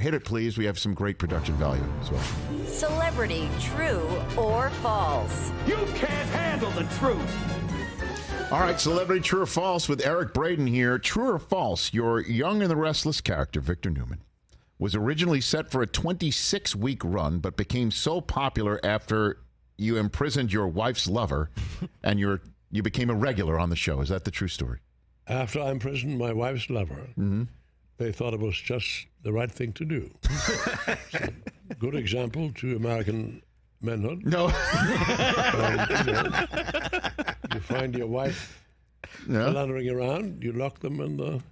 Hit it, please. We have some great production value as well. Celebrity, true or false? You can't handle the truth. All right, celebrity, true or false with Eric Braeden here. True or false, your Young and the Restless character, Victor Newman, was originally set for a 26-week run, but became so popular after you imprisoned your wife's lover and you became a regular on the show. Is that the true story? After I imprisoned my wife's lover, they thought it was just the right thing to do. So, good example to American manhood. No. You find your wife philandering around, you lock them in the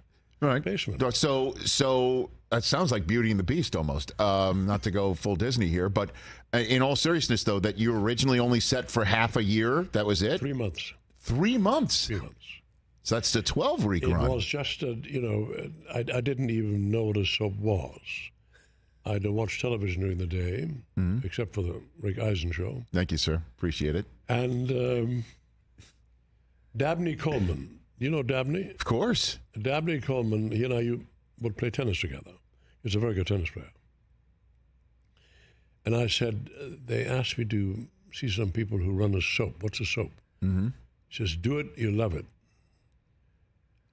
basement. So that sounds like Beauty and the Beast almost. Not to go full Disney here, but in all seriousness, though, that you originally only set for half a year, that was it? 3 months. 3 months? 3 months. So that's the 12-week run. It was just, I didn't even know what a soap was. I don't watch television during the day, except for the Rick Eisen Show. Thank you, sir. Appreciate it. And Dabney Coleman. You know Dabney? Of course. Dabney Coleman, he and I would play tennis together. He's a very good tennis player. And I said, they asked me to see some people who run a soap. What's a soap? He says, do it, you love it.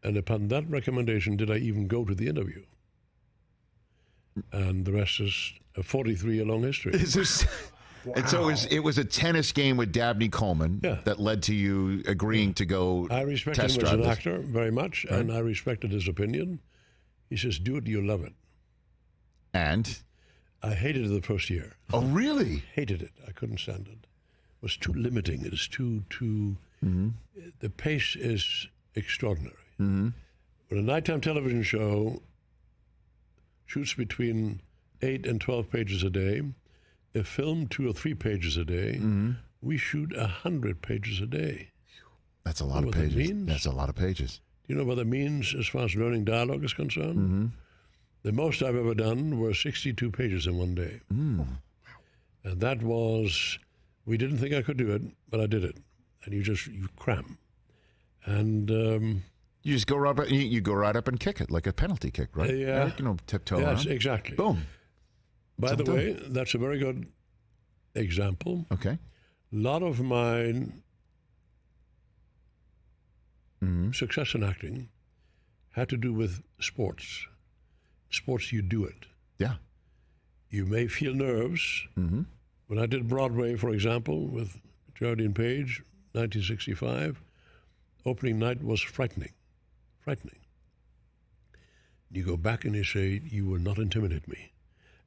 And upon that recommendation, did I even go to the interview? And the rest is a 43-year-long history. Wow. And so it was a tennis game with Dabney Coleman that led to you agreeing to go I respected test him as drive an this. actor very much, and I respected his opinion. He says, do it, you love it. And? I hated it the first year. Oh, really? Hated it. I couldn't stand it. It was too limiting. It is too the pace is extraordinary. When a nighttime television show shoots between 8 and 12 pages a day, a film 2 or 3 pages a day, we shoot 100 pages a day. That's a lot of pages. That's a lot of pages. Do you know what that means as far as learning dialogue is concerned? The most I've ever done were 62 pages in one day. And that was, we didn't think I could do it, but I did it. And you cram. And you just go right up, you go right up and kick it like a penalty kick, right? Yeah. Tiptoe Yes, around. exactly. Boom. By the way, that's a very good example. Okay. A lot of my success in acting had to do with sports. Sports, you do it. Yeah. You may feel nerves. When I did Broadway, for example, with Geraldine Page, 1965, opening night was frightening. Frightening. You go back and you say, you will not intimidate me.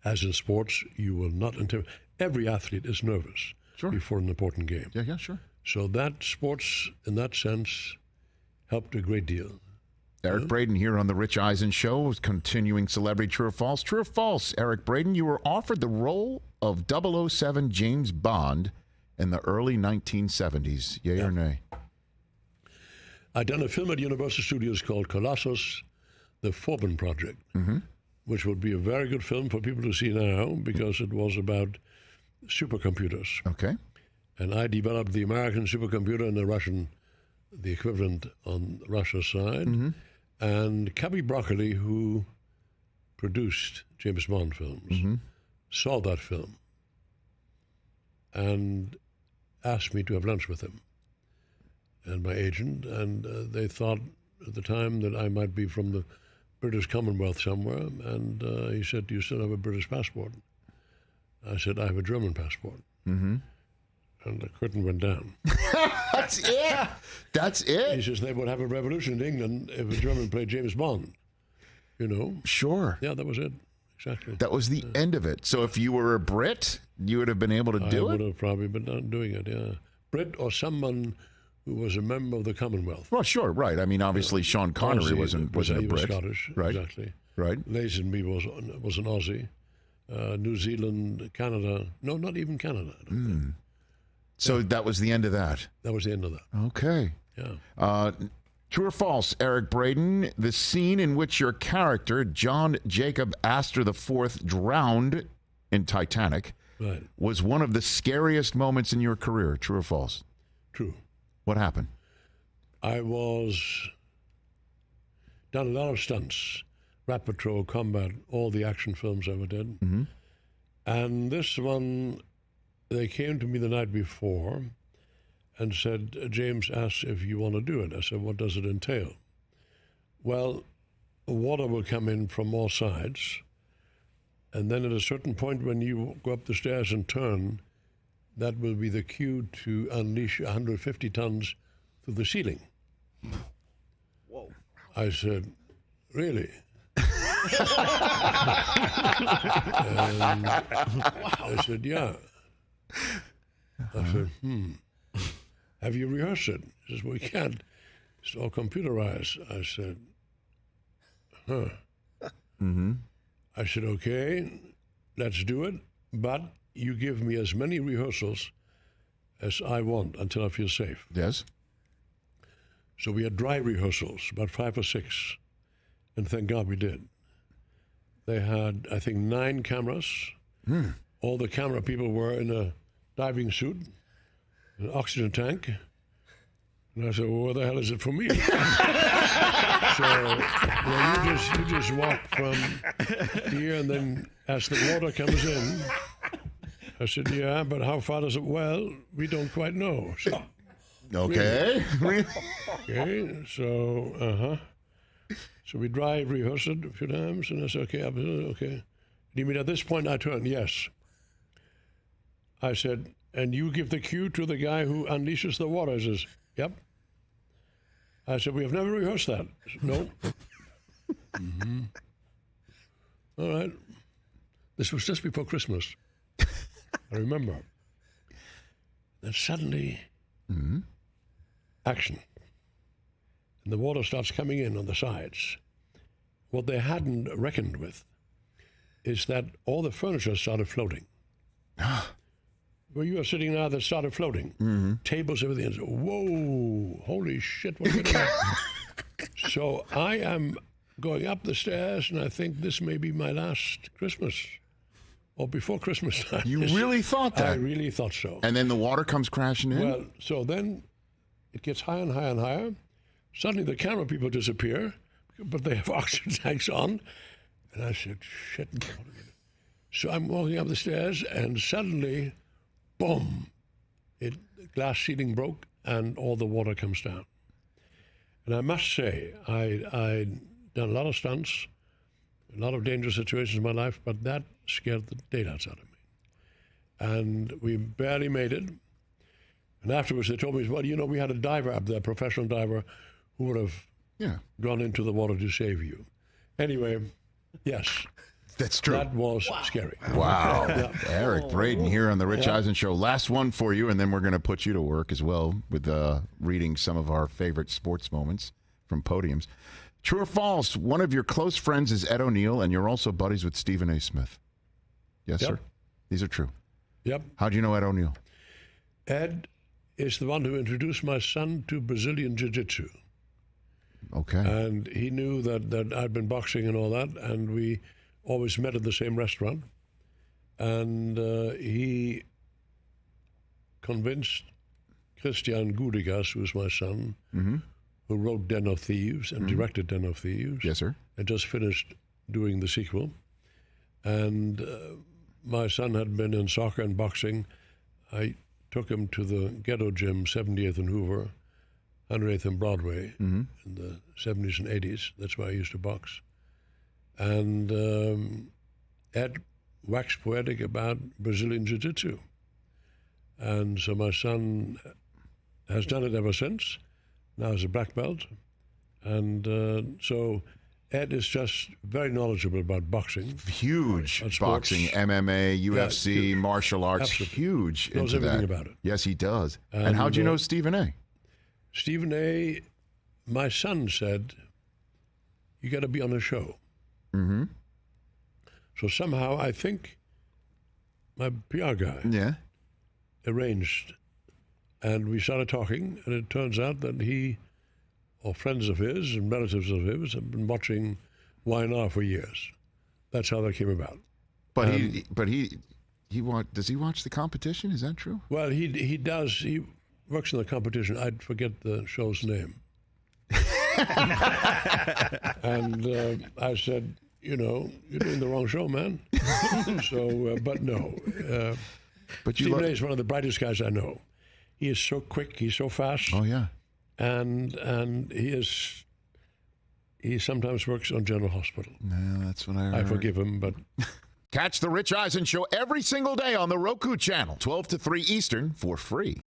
As in sports, you will not intimidate. Every athlete is nervous before an important game. Yeah, sure. So that sports, in that sense, helped a great deal. Eric Braeden here on the Rich Eisen Show, continuing celebrity true or false. True or false, Eric Braeden, you were offered the role of 007 James Bond in the early 1970s. Yay or nay? I'd done a film at Universal Studios called Colossus, The Forbin Project, which would be a very good film for people to see now because it was about supercomputers. Okay. And I developed the American supercomputer and the equivalent on Russia's side. And Cubby Broccoli, who produced James Bond films, saw that film and asked me to have lunch with him and my agent. And they thought at the time that I might be from the British Commonwealth somewhere. And he said, do you still have a British passport? I said, I have a German passport. And the curtain went down. That's it. That's it. He says they would have a revolution in England if a German played James Bond. You know? Sure. Yeah, that was it. Exactly. That was the end of it. So if you were a Brit, you would have been able to do I it? would have probably been doing it, yeah. Brit or someone who was a member of the Commonwealth. Well, sure, right. I mean, obviously, Sean Connery wasn't a he was Brit. Scottish, Right. exactly. Right. Lazenby was an Aussie. New Zealand, Canada. No, not even Canada, I don't think. So that was the end of that. That was the end of that. Okay. Yeah. True or false, Eric Braeden, the scene in which your character, John Jacob Astor IV, drowned in Titanic was one of the scariest moments in your career. True or false? True. What happened? I was done a lot of stunts Rat Patrol, Combat, all the action films I ever did. Mm-hmm. And this one, they came to me the night before and said, James asked if you want to do it. I said, what does it entail? Well, water will come in from all sides, and then at a certain point when you go up the stairs and turn, that will be the cue to unleash 150 tons through the ceiling. Whoa. I said, really? And I said, yeah. I said, have you rehearsed it? He says, well, we can't. It's all computerized. I said, huh. Mm-hmm. I said, okay, let's do it, but you give me as many rehearsals as I want until I feel safe. Yes. So we had dry rehearsals, about 5 or 6, and thank God we did. They had, I think, 9 cameras. All the camera people were in a diving suit, an oxygen tank. And I said, well, what the hell is it for me? So you just walk from here, and then as the water comes in, I said, yeah, but how far does it? Well, we don't quite know. So, Okay. okay, so, So we dry rehearsed it a few times, and I said, okay. You mean at this point I turned? Yes. I said, and you give the cue to the guy who unleashes the water? He says, yep. I said, we have never rehearsed that. He said, no. Mm-hmm. All right. This was just before Christmas. I remember. Then suddenly, action. And the water starts coming in on the sides. What they hadn't reckoned with is that all the furniture started floating. Where you are sitting now, that started floating. Tables, everything. And so, whoa, holy shit, what are we doing? So I am going up the stairs, and I think this may be my last Christmas, or before Christmas time. You really thought that? I really thought so. And then the water comes crashing in? Well, so then it gets higher and higher and higher. Suddenly the camera people disappear, but they have oxygen tanks on. And I said, shit. So I'm walking up the stairs, and suddenly, boom, the glass ceiling broke, and all the water comes down. And I must say, I'd done a lot of stunts, a lot of dangerous situations in my life, but that scared the daylights out of me. And we barely made it. And afterwards they told me, well, you know, we had a diver up there, a professional diver, who would have gone into the water to save you. Anyway, yes. That's true. That was scary. Wow. Yeah. Eric Braeden here on the Rich Eisen Show. Last one for you, and then we're going to put you to work as well with reading some of our favorite sports moments from podiums. True or false, one of your close friends is Ed O'Neill, and you're also buddies with Stephen A. Smith. Yes, sir? These are true. Yep. How do you know Ed O'Neill? Ed is the one who introduced my son to Brazilian Jiu-Jitsu. Okay. And he knew that I'd been boxing and all that, and we always met at the same restaurant. And he convinced Christian Gudigas, who was my son, who wrote Den of Thieves and directed Den of Thieves. Yes, sir. And just finished doing the sequel. And my son had been in soccer and boxing. I took him to the ghetto gym, 78th and Hoover, 108th and Broadway, in the 70s and 80s. That's where I used to box. And Ed waxed poetic about Brazilian Jiu-Jitsu. And so my son has done it ever since. Now he's a black belt. And so Ed is just very knowledgeable about boxing. Huge sports. boxing, MMA, UFC, martial arts. Absolutely. Huge Knows into everything that. about it. Yes, he does. And how'd you know Stephen A? Stephen A., my son said, you got to be on a show. Mm-hmm. So somehow I think my PR guy arranged, and we started talking, and it turns out that he, or friends of his and relatives of his, have been watching Y&R for years. That's how that came about. But does he watch the competition? Is that true? Well, he does. He works in the competition. I'd forget the show's name. And I said, you know, you're doing the wrong show, man. So, but no. But Stephen A is one of the brightest guys I know. He is so quick. He's so fast. Oh, yeah. And he sometimes works on General Hospital. No, that's what I heard. I forgive him, but... Catch the Rich Eisen Show every single day on the Roku channel, 12 to 3 Eastern, for free.